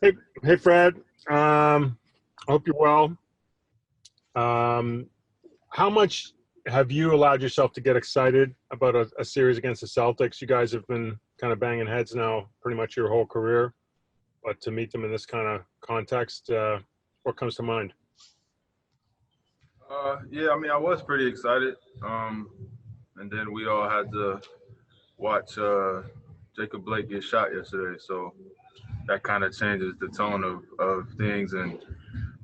Hey, hey, Fred. Hope you're well. Um, how much have you allowed yourself to get excited about a series against the Celtics? You guys have been kind of banging heads now pretty much your whole career, but to meet them in this kind of context, what comes to mind? Yeah, I mean, I was pretty excited. And then we all had to watch Jacob Blake get shot yesterday. So that kind of changes the tone of things and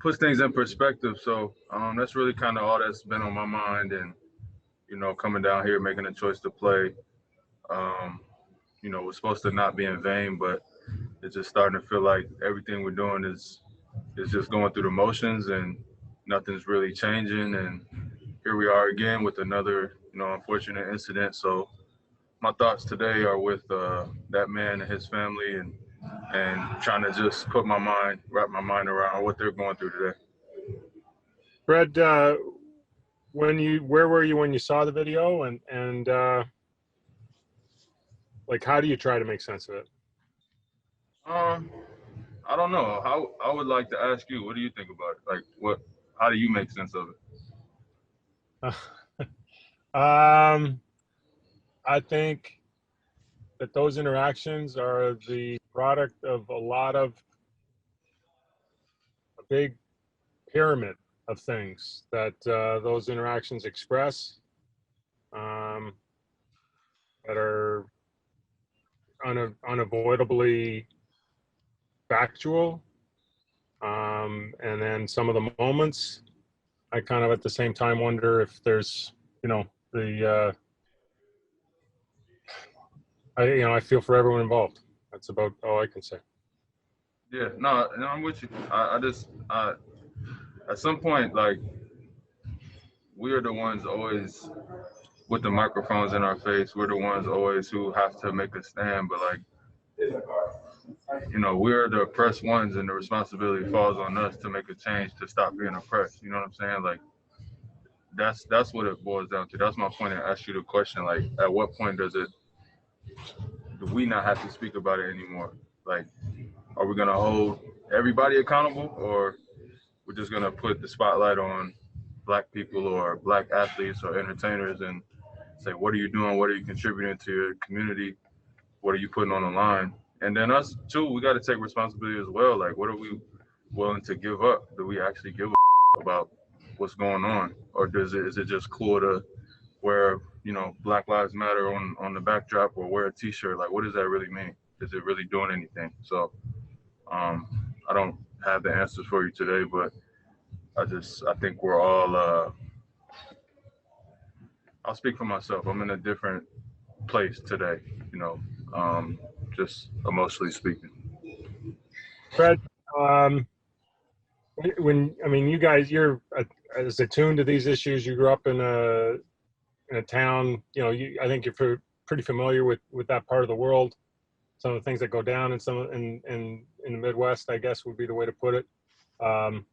puts things in perspective. So that's really kind of all that's been on my mind. And, coming down here, making a choice to play, um, was supposed to not be in vain, but it's just starting to feel like everything we're doing is just going through the motions and nothing's really changing. And here we are again with another, unfortunate incident. So my thoughts today are with that man and his family, and trying to just wrap my mind around what they're going through today. Fred, where were you when you saw the video, and like, how do you try to make sense of it? Um, I don't know. How I would like to ask you, what do you think about it? Like, how do you make sense of it? um, I think that those interactions are the product of a big pyramid of things that those interactions express, um, that are unavoidably factual. And then some of the moments, I kind of at the same time wonder if there's, the I feel for everyone involved. That's about all I can say. Yeah, no, I'm with you. At some point, like, we are the ones always with the microphones in our face. We're the ones always who have to make a stand. But like, we're the oppressed ones, and the responsibility falls on us to make a change to stop being oppressed. You know what I'm saying? Like, that's what it boils down to. That's my point. I asked you the question. Like, at what point do we not have to speak about it anymore? Like, are we gonna hold everybody accountable, or we're just gonna put the spotlight on black people or black athletes or entertainers and say, what are you doing? What are you contributing to your community? What are you putting on the line? And then us too, we got to take responsibility as well. Like, what are we willing to give up? Do we actually give a about what's going on, or is it just cool to wear Black Lives Matter on the backdrop, or wear a T-shirt? Like, what does that really mean? Is it really doing anything? So I don't have the answers for you today, but I think we're all. I'll speak for myself. I'm in a different place today. You know, um, just emotionally speaking. Fred, um, when I mean, you guys, you're as attuned to these issues. You grew up in a town. I think you're pretty familiar with that part of the world. Some of the things that go down in some in the Midwest, I guess, would be the way to put it. Um,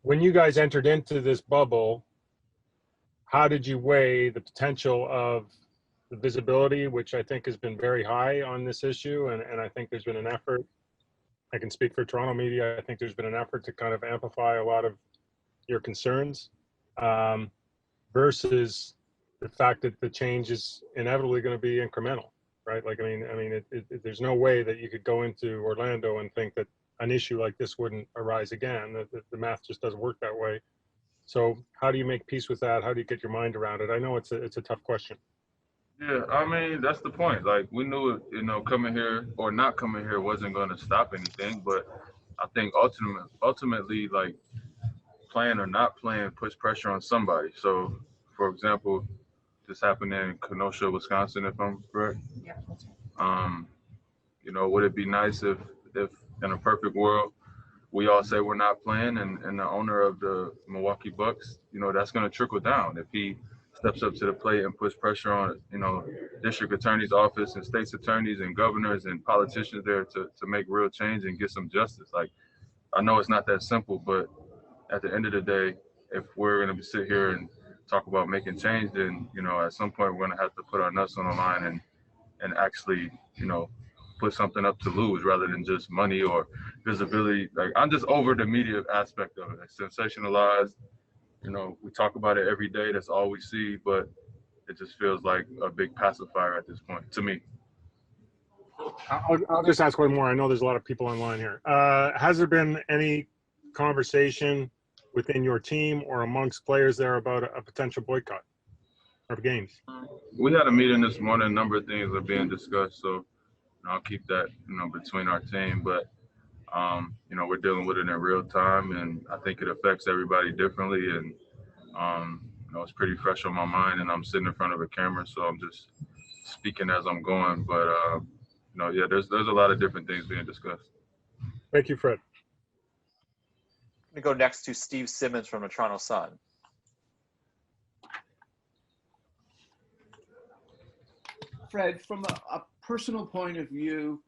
when you guys entered into this bubble, how did you weigh the potential of the visibility, which I think has been very high on this issue, and I think there's been an effort. I can speak for Toronto media. I think there's been an effort to kind of amplify a lot of your concerns, um, versus the fact that the change is inevitably going to be incremental, right? Like, there's no way that you could go into Orlando and think that an issue like this wouldn't arise again. The math just doesn't work that way. So how do you make peace with that? How do you get your mind around it? I know it's a tough question. Yeah, I mean that's the point. Like, we knew, coming here or not coming here wasn't going to stop anything. But I think ultimately, like, playing or not playing puts pressure on somebody. So, for example, this happened in Kenosha, Wisconsin, if I'm correct. Um, would it be nice if in a perfect world we all say we're not playing, and the owner of the Milwaukee Bucks, that's going to trickle down if he steps up to the plate and puts pressure on, district attorney's office and state's attorneys and governors and politicians there to make real change and get some justice. Like, I know it's not that simple, but at the end of the day, if we're going to sit here and talk about making change, then, at some point we're going to have to put our nuts on the line and actually, put something up to lose rather than just money or visibility. Like, I'm just over the media aspect of it. It's sensationalized. You know, we talk about it every day. That's all we see, but it just feels like a big pacifier at this point to me. I'll just ask one more. I know there's a lot of people online here. Has there been any conversation within your team or amongst players there about a potential boycott of games? We had a meeting this morning. A number of things are being discussed, so I'll keep that, between our team. But we're dealing with it in real time, and I think it affects everybody differently. And it's pretty fresh on my mind, and I'm sitting in front of a camera, so I'm just speaking as I'm going. But there's a lot of different things being discussed. Thank you, Fred. I'm going to go next to Steve Simmons from the Toronto Sun. Fred, from a personal point of view,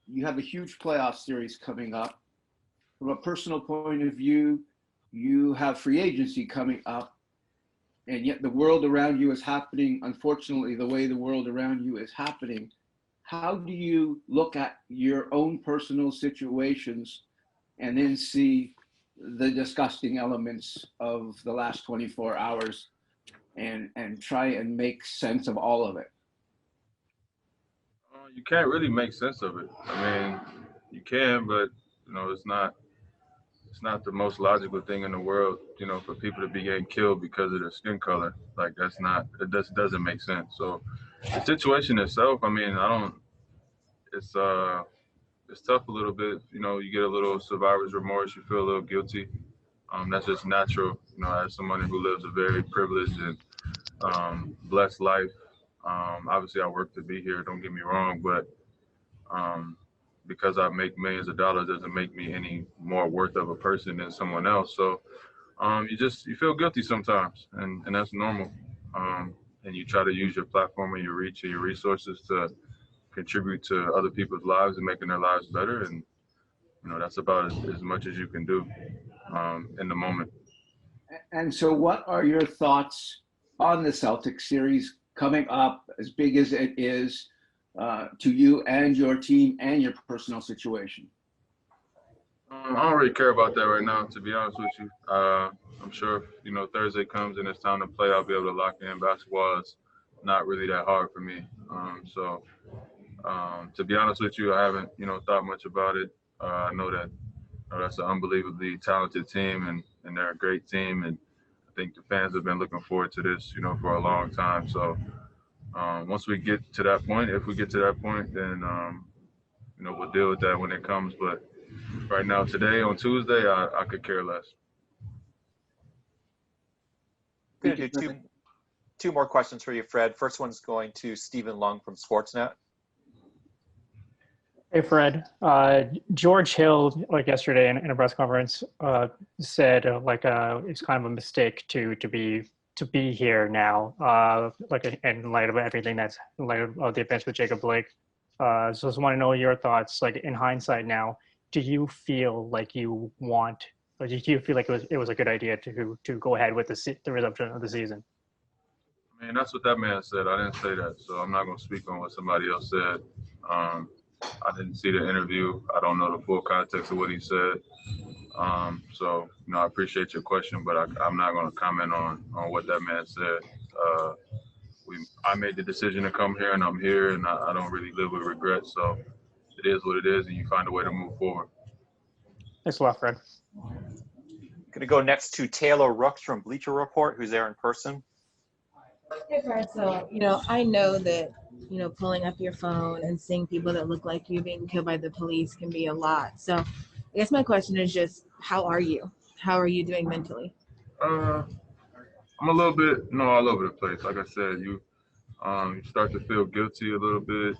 you have a huge playoff series coming up. From a personal point of view, you have free agency coming up, and yet the world around you is happening, unfortunately, the way the world around you is happening. How do you look at your own personal situations and then see the disgusting elements of the last 24 hours and try and make sense of all of it? You can't really make sense of it. I mean, you can, but it's not the most logical thing in the world, for people to be getting killed because of their skin color. Like, it just doesn't make sense. So the situation itself, I mean, it's tough a little bit. You get a little survivor's remorse, you feel a little guilty. That's just natural, as someone who lives a very privileged and blessed life. Obviously I work to be here, don't get me wrong, but because I make millions of dollars doesn't make me any more worth of a person than someone else. So you feel guilty sometimes, and that's normal. And you try to use your platform and your reach and your resources to contribute to other people's lives and making their lives better. And that's about as much as you can do in the moment. And so what are your thoughts on the Celtics series coming up, as big as it is, to you and your team and your personal situation? I don't really care about that right now, to be honest with you. I'm sure if Thursday comes and it's time to play, I'll be able to lock in. Basketball is not really that hard for me. To be honest with you, I haven't thought much about it. I know that that's an unbelievably talented team, and they're a great team, and I think the fans have been looking forward to this for a long time. So once we get to that point, if we get to that point, then we'll deal with that when it comes. But right now, today on Tuesday, I could care less. I'm going to do two more questions for you, Fred. First one's going to Stephen Lung from Sportsnet. Hey, Fred. George Hill, yesterday in a press conference, said it's kind of a mistake to be here now, in light of everything in light of the events with Jacob Blake. So I just want to know your thoughts, in hindsight now. Do you feel like do you feel like it was a good idea to go ahead with the resumption of the season? I mean, that's what that man said. I didn't say that, so I'm not going to speak on what somebody else said. I didn't see the interview. I don't know the full context of what he said. I appreciate your question, but I'm not going to comment on what that man said. I made the decision to come here, and I'm here, and I don't really live with regret. So it is what it is, and you find a way to move forward. Thanks a lot, Fred. Going to go next to Taylor Rooks from Bleacher Report, who's there in person. Hey, Fred. So, I know that, pulling up your phone and seeing people that look like you being killed by the police can be a lot. So I guess my question is just, how are you? How are you doing mentally? I'm a little bit, all over the place. Like I said, you start to feel guilty a little bit.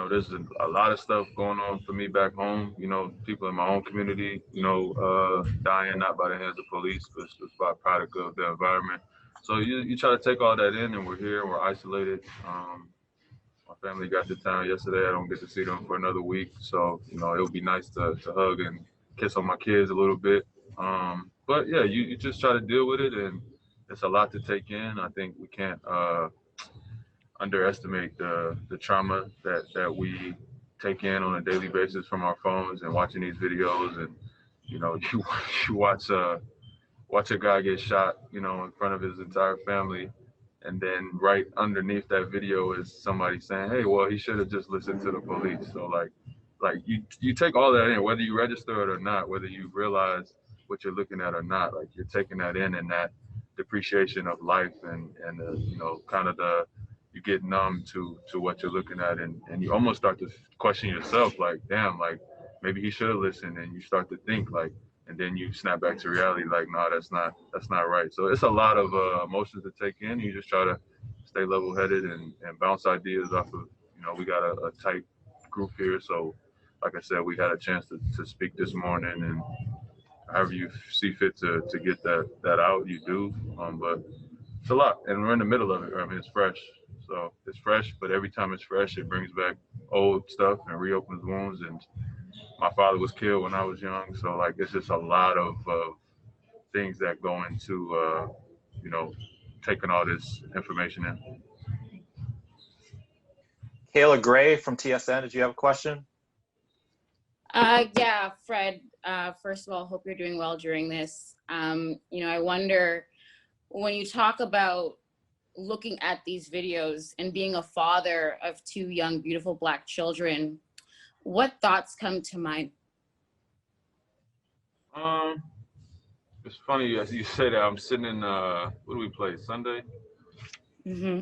There's a lot of stuff going on for me back home. People in my own community, dying not by the hands of police, but it's by product of the environment. So you try to take all that in, and we're here, we're isolated. My family got to town yesterday. I don't get to see them for another week. So, it would be nice to hug and kiss on my kids a little bit. But yeah, you just try to deal with it, and it's a lot to take in. I think we can't underestimate the trauma that we take in on a daily basis from our phones and watching these videos. And you watch a guy get shot, in front of his entire family, and then right underneath that video is somebody saying, "Hey, well, he should have just listened to the police." So like you take all that in, whether you register it or not, whether you realize what you're looking at or not, like you're taking that in, and that depreciation of life and kind of you get numb to what you're looking at, and you almost start to question yourself, like, damn, like maybe he should have listened, and you start to think like, and then you snap back to reality, like, no, that's not right. So it's a lot of emotions to take in. You just try to stay level-headed and bounce ideas off of, we got a tight group here. So like I said, we had a chance to speak this morning, and however you see fit to get that out, you do. But it's a lot, and we're in the middle of it. I mean, it's fresh. So it's fresh, but every time it's fresh, it brings back old stuff and reopens wounds. And my father was killed when I was young, so like it's just a lot of things that go into taking all this information in. Kayla Gray from TSN, did you have a question? Yeah, Fred, first of all, hope you're doing well during this. I wonder, when you talk about looking at these videos and being a father of two young, beautiful Black children, what thoughts come to mind? It's funny as you say that. I'm sitting in what do we play, Sunday? Mm-hmm.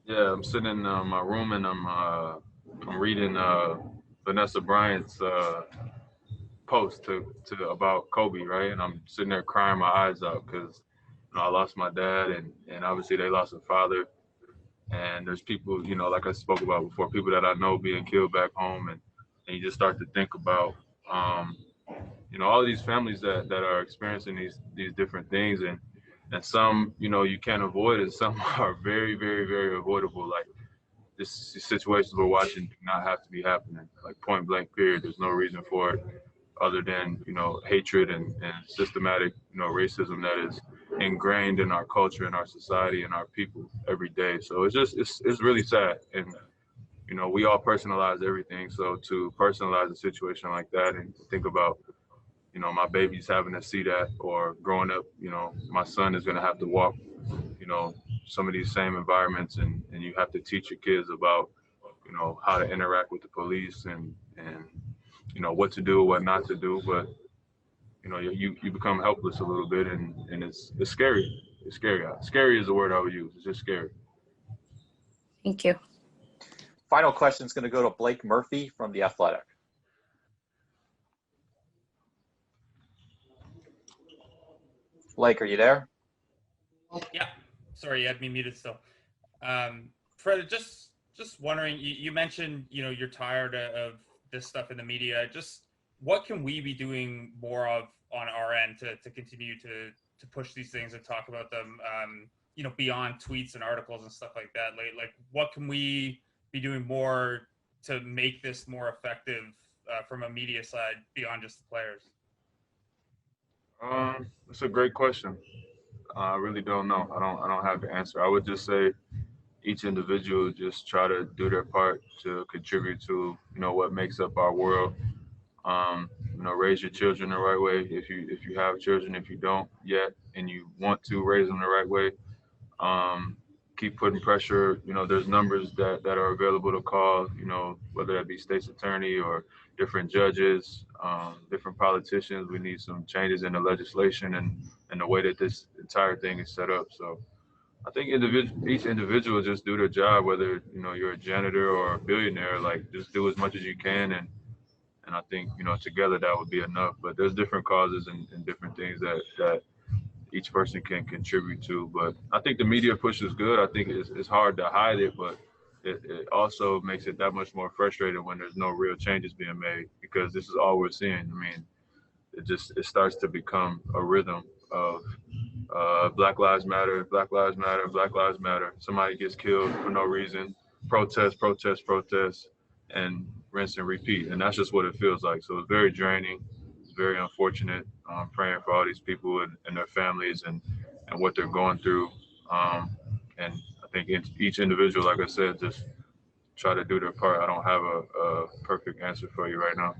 Yeah, I'm sitting in my room, and I'm reading Vanessa Bryant's post to about Kobe, right? And I'm sitting there crying my eyes out because I lost my dad, and obviously they lost a father. And there's people, like I spoke about before, people that I know being killed back home, and you just start to think about all of these families that are experiencing these different things, and some you can't avoid, and some are very, very, very avoidable. Like this situations we're watching do not have to be happening, like point blank period. There's no reason for it other than hatred and systematic racism that is ingrained in our culture, in our society, and our people every day. So it's really sad. And we all personalize everything. So to personalize a situation like that and think about my baby's having to see that, or growing up, my son is going to have to walk some of these same environments, and you have to teach your kids about how to interact with the police and what to do, what not to do. But you become helpless a little bit, and it's scary. It's scary. Scary is the word I would use. It's just scary. Thank you. Final question is going to go to Blake Murphy from The Athletic. Blake, are you there? Yeah, sorry, you had me muted still. Fred, just wondering, you mentioned, you're tired of this stuff in the media. Just what can we be doing more of on our end to continue to push these things and talk about them, beyond tweets and articles and stuff like that? Like what can we be doing more to make this more effective from a media side beyond just the players? That's a great question. I really don't know. I don't have the answer. I would just say each individual just try to do their part to contribute to what makes up our world. Raise your children the right way. If you have children, if you don't yet and you want to raise them the right way, keep putting pressure. There's numbers that are available to call, whether that be state's attorney or different judges, different politicians. We need some changes in the legislation and the way that this entire thing is set up. So I think each individual just do their job, whether you're a janitor or a billionaire, like just do as much as you can, and I think together that would be enough. But there's different causes and different things that each person can contribute to. But I think the media push is good. I think it's hard to hide it, but it also makes it that much more frustrating when there's no real changes being made, because this is all we're seeing. I mean, it starts to become a rhythm of Black Lives Matter, Black Lives Matter, Black Lives Matter. Somebody gets killed for no reason. Protest, protest, protest, and rinse and repeat. And that's just what it feels like. So it's very draining. It's very unfortunate. I'm praying for all these people and their families and what they're going through. And I think each individual, like I said, just try to do their part. I don't have a perfect answer for you right now.